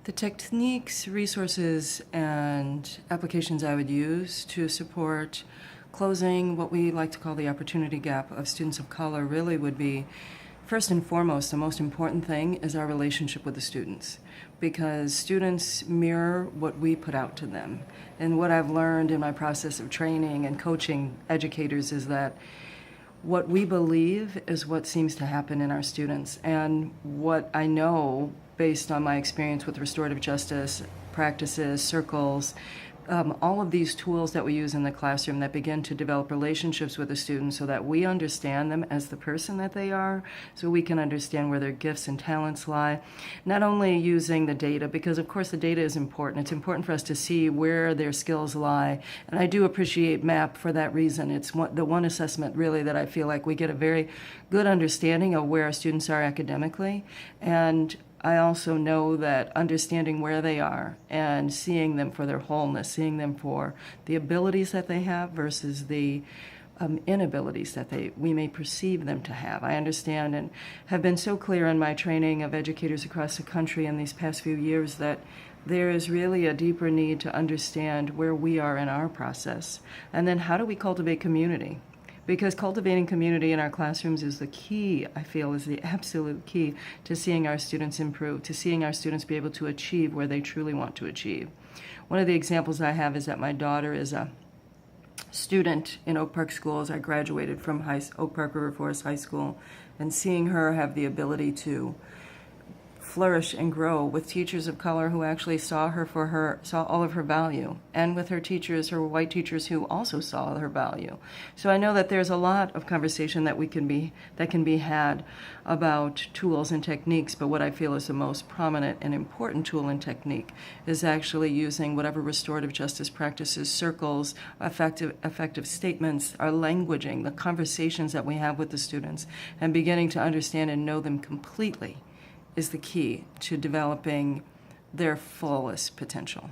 The techniques, resources, and applications I would use to support closing what we like to call the opportunity gap of students of color really would be, first and foremost, the most important thing is our relationship with the students, because students mirror what we put out to them. And what I've learned in my process of training and coaching educators is that what we believe is what seems to happen in our students. And what I know, based on my experience with restorative justice practices, circles, all of these tools that we use in the classroom that begin to develop relationships with the students so that we understand them as the person that they are, so we can understand where their gifts and talents lie. Not only using the data, because of course the data is important. It's important for us to see where their skills lie. And I do appreciate MAP for that reason. It's the one assessment really that I feel like we get a very good understanding of where our students are academically. And I also know that understanding where they are and seeing them for their wholeness, seeing them for the abilities that they have versus the inabilities that we may perceive them to have. I understand and have been so clear in my training of educators across the country in these past few years that there is really a deeper need to understand where we are in our process. And then how do we cultivate community? Because cultivating community in our classrooms is the key, I feel, is the absolute key to seeing our students improve, to seeing our students be able to achieve where they truly want to achieve. One of the examples I have is that my daughter is a student in Oak Park Schools. I graduated from Oak Park River Forest High School, and seeing her have the ability to flourish and grow with teachers of color who actually saw all of her value, and with her teachers, her white teachers, who also saw her value. So I know that there's a lot of conversation that can be had about tools and techniques, but what I feel is the most prominent and important tool and technique is actually using whatever restorative justice practices, circles, effective statements, our languaging, the conversations that we have with the students, and beginning to understand and know them completely is the key to developing their fullest potential.